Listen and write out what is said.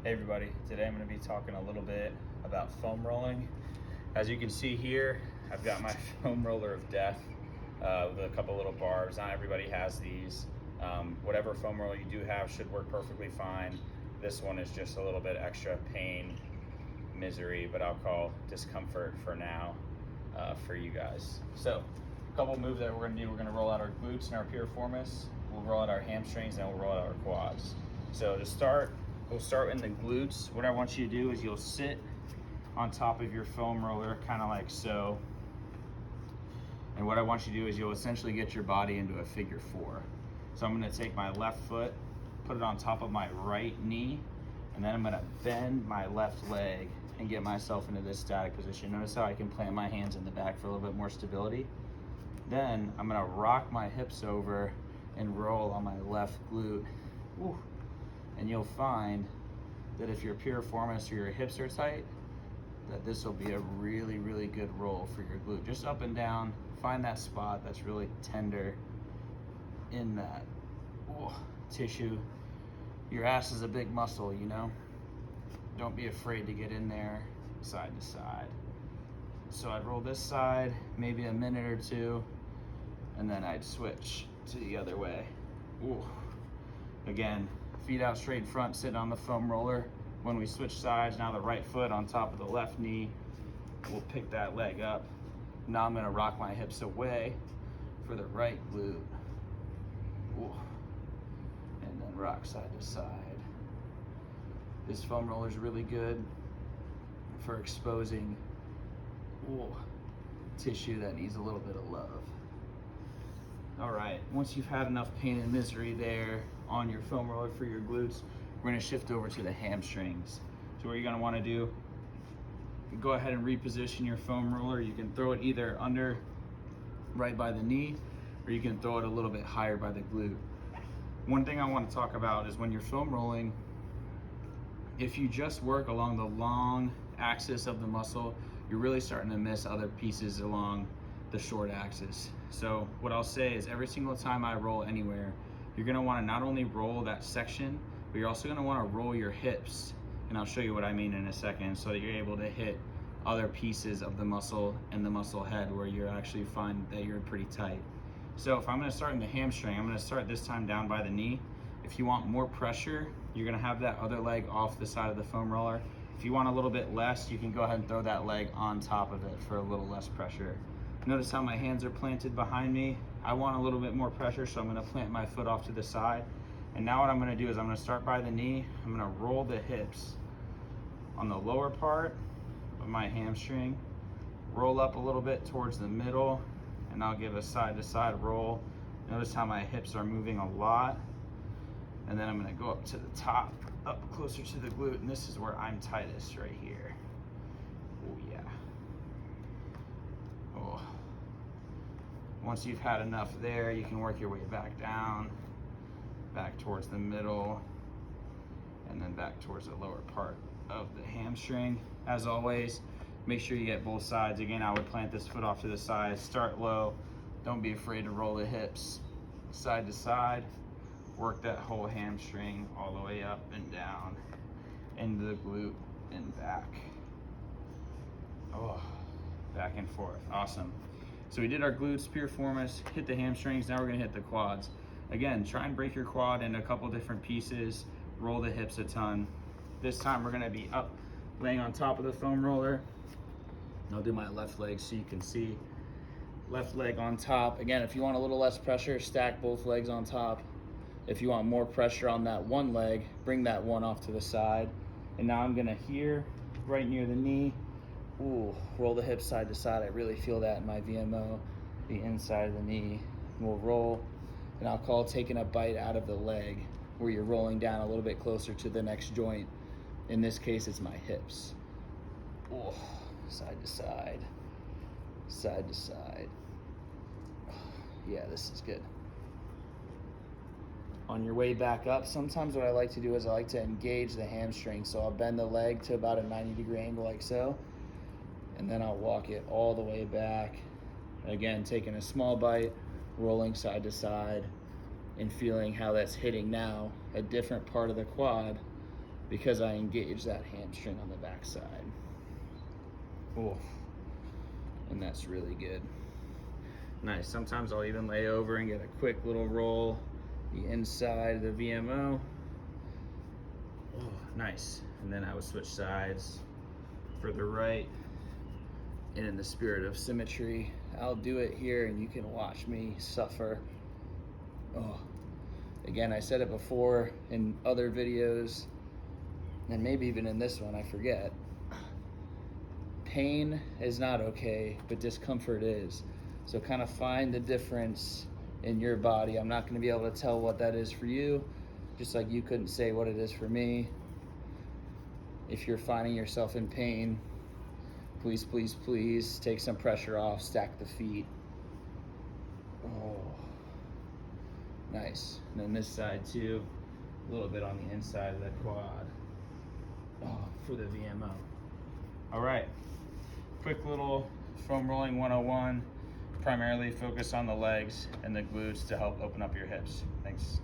Hey everybody, today I'm going to be talking a little bit about foam rolling. As you can see here, I've got my foam roller of death with a couple little barbs. Not everybody has these. Whatever foam roller you do have should work perfectly fine. This one is just a little bit extra pain, misery, but I'll call discomfort for now for you guys. So a couple moves that we're going to do. We're going to roll out our glutes and our piriformis. We'll roll out our hamstrings, and we'll roll out our quads. So to start, we'll start in the glutes. What I want you to do is you'll sit on top of your foam roller, kind of like so. And what I want you to do is you'll essentially get your body into a figure four. So I'm gonna take my left foot, put it on top of my right knee, and then I'm gonna bend my left leg and get myself into this static position. Notice how I can plant my hands in the back for a little bit more stability. Then I'm gonna rock my hips over and roll on my left glute. Woo. And you'll find that if your piriformis or your hips are tight, that this will be a really, really good roll for your glute. Just up and down, find that spot that's really tender in that tissue. Your ass is a big muscle, you know? Don't be afraid to get in there side to side. So I'd roll this side, maybe a minute or two, and then I'd switch to the other way. Ooh. Again, feet out straight in front, sitting on the foam roller. When we switch sides, now the right foot on top of the left knee, we'll pick that leg up. Now I'm gonna rock my hips away for the right glute. Ooh. And then rock side to side. This foam roller is really good for exposing tissue that needs a little bit of love. All right, once you've had enough pain and misery there on your foam roller for your glutes, we're gonna shift over to the hamstrings. So what you're gonna wanna do, go ahead and reposition your foam roller. You can throw it either under, right by the knee, or you can throw it a little bit higher by the glute. One thing I wanna talk about is when you're foam rolling, if you just work along the long axis of the muscle, you're really starting to miss other pieces along the short axis. So what I'll say is every single time I roll anywhere, you're gonna wanna not only roll that section, but you're also gonna wanna roll your hips. And I'll show you what I mean in a second, so that you're able to hit other pieces of the muscle and the muscle head where you actually find that you're pretty tight. So if I'm gonna start in the hamstring, I'm gonna start this time down by the knee. If you want more pressure, you're gonna have that other leg off the side of the foam roller. If you want a little bit less, you can go ahead and throw that leg on top of it for a little less pressure. Notice how my hands are planted behind me. I want a little bit more pressure, so I'm gonna plant my foot off to the side. And now what I'm gonna do is I'm gonna start by the knee. I'm gonna roll the hips on the lower part of my hamstring, roll up a little bit towards the middle, and I'll give a side to side roll. Notice how my hips are moving a lot. And then I'm gonna go up to the top, up closer to the glute, and this is where I'm tightest right here. Oh yeah. Oh. Once you've had enough there, you can work your way back down, back towards the middle, and then back towards the lower part of the hamstring. As always, make sure you get both sides. Again, I would plant this foot off to the side, start low. Don't be afraid to roll the hips side to side. Work that whole hamstring all the way up and down into the glute and back. Oh, back and forth, awesome. So we did our glutes, piriformis, hit the hamstrings, now we're gonna hit the quads. Again, try and break your quad into a couple different pieces, roll the hips a ton. This time we're gonna be up, laying on top of the foam roller. I'll do my left leg so you can see. Left leg on top. Again, if you want a little less pressure, stack both legs on top. If you want more pressure on that one leg, bring that one off to the side. And now I'm gonna here, right near the knee, roll the hips side to side. I really feel that in my VMO, the inside of the knee. We'll roll, and I'll call taking a bite out of the leg, where you're rolling down a little bit closer to the next joint. In this case, it's my hips. Side to side, side to side. Yeah, this is good. On your way back up, sometimes what I like to do is I like to engage the hamstring. So I'll bend the leg to about a 90-degree angle like so, and then I'll walk it all the way back. Again, taking a small bite, rolling side to side, and feeling how that's hitting now a different part of the quad because I engage that hamstring on the backside. Oh, and that's really good. Nice. Sometimes I'll even lay over and get a quick little roll the inside of the VMO. Oh, nice. And then I would switch sides for the right. And in the spirit of symmetry, I'll do it here and you can watch me suffer. Oh, again, I said it before in other videos, and maybe even in this one, I forget. Pain is not okay, but discomfort is. So kind of find the difference in your body. I'm not going to be able to tell what that is for you, just like you couldn't say what it is for me. If you're finding yourself in pain, please, please, please take some pressure off, stack the feet. Oh, nice. And then this side too, a little bit on the inside of the quad. Oh, for the VMO. All right, quick little foam rolling 101. Primarily focus on the legs and the glutes to help open up your hips. Thanks.